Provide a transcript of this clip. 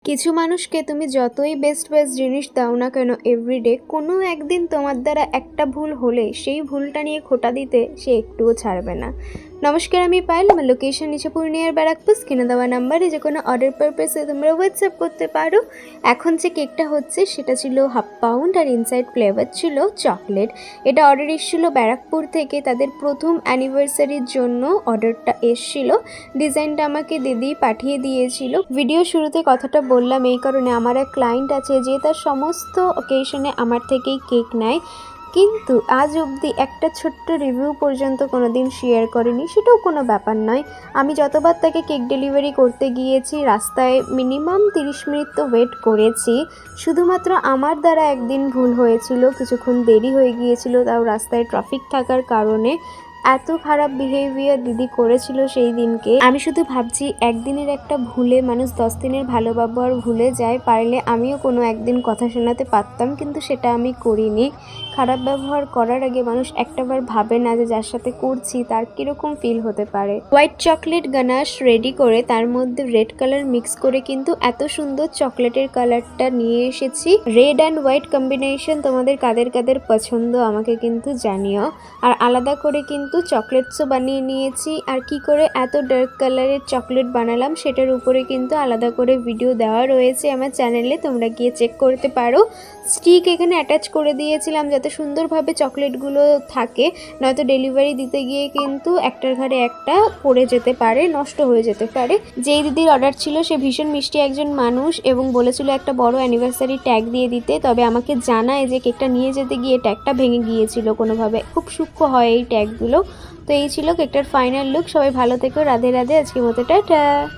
কিছু মানুষকে তুমি যতই বেস্ট বেস্ট জিনিস দাও না কেন এভরিডে, কোনো একদিন তোমার দ্বারা একটা ভুল হলে সেই ভুলটা নিয়ে খোঁটা দিতে সে একটুও ছাড়বে না। নমস্কার, আমি পায়েল। আমার লোকেশন নিচে পূর্ণিয়ার ব্যারাকপুর। কিনে দেওয়া নাম্বারে যে কোনো অর্ডার পারপাসে তোমরা হোয়াটসঅ্যাপ করতে পারো। এখন যে কেকটা হচ্ছে সেটা ছিল 1/2 পাউন্ড আর ইনসাইড ফ্লেভার ছিল চকলেট। এটা অর্ডার এসেছিলো ব্যারাকপুর থেকে, তাদের প্রথম অ্যানিভার্সারির জন্য অর্ডারটা এসেছিলো। ডিজাইনটা আমাকে দিদি পাঠিয়ে দিয়েছিল। ভিডিও শুরুতে কথাটা বললাম এই কারণে, আমার এক ক্লায়েন্ট আছে যে তার সমস্ত অকেশনে আমার থেকেই কেক নেয়, কিন্তু আজ অবধি একটা ছোট্ট রিভিউ পর্যন্ত কোনো দিন শেয়ার করেনি। সেটাও কোনো ব্যাপার নয়। আমি যতবার তাকে কেক ডেলিভারি করতে গিয়েছি রাস্তায় মিনিমাম 30 মিনিট তো ওয়েট করেছি। শুধুমাত্র আমার দ্বারা একদিন ভুল হয়েছিল, কিছুক্ষণ দেরি হয়ে গিয়েছিল, তাও রাস্তায় ট্রাফিক থাকার কারণে। এত খারাপ বিহেভিয়ার দিদি করেছিল সেই দিনকে। আমি শুধু ভাবছি, একদিনের একটা ভুলে মানুষ 10 দিনের ভালো ব্যবহার ভুলে যায়। পারলে আমিও কোনো একদিন কথা শোনাতে পারতাম, কিন্তু সেটা আমি করিনি। খারাপ ব্যবহার করার আগে মানুষ একটাবার ভাবে না যে যার সাথে করছি তার কীরকম ফিল হতে পারে। হোয়াইট চকলেট গানাশ রেডি করে তার মধ্যে রেড কালার মিক্স করে কিন্তু এত সুন্দর চকলেটের কালারটা নিয়ে এসেছি। রেড অ্যান্ড হোয়াইট কম্বিনেশন তোমাদের কাদের কাদের পছন্দ আমাকে কিন্তু জানিও। আর আলাদা করে কিন্তু চকলেটসও বানিয়ে নিয়েছি। আর কি করে এত ডার্ক কালারের চকলেট বানালাম সেটার উপরে কিন্তু আলাদা করে ভিডিও দেওয়া রয়েছে আমার চ্যানেলে, তোমরা গিয়ে চেক করতে পারো। স্টিক এখানে অ্যাটাচ করে দিয়েছিলাম যাতে সুন্দরভাবে চকলেটগুলো থাকে, নয়তো ডেলিভারি দিতে গিয়ে কিন্তু একটার ঘাড়ে একটা পড়ে যেতে পারে, নষ্ট হয়ে যেতে পারে। যেই দিদির অর্ডার ছিল সে ভীষণ মিষ্টি একজন মানুষ এবং বলেছিল একটা বড় অ্যানিভার্সারি ট্যাগ দিয়ে দিতে, তবে আমাকে জানায় যে কেকটা নিয়ে যেতে গিয়ে ট্যাগটা ভেঙে গিয়েছিল কোনোভাবে। খুব সূক্ষ্ম হয় এই ট্যাগগুলো। তো এই ছিল কেকটার ফাইনাল লুক। সবাই ভালো থেকো, রাধে রাধে। আজকের মতো টাটা।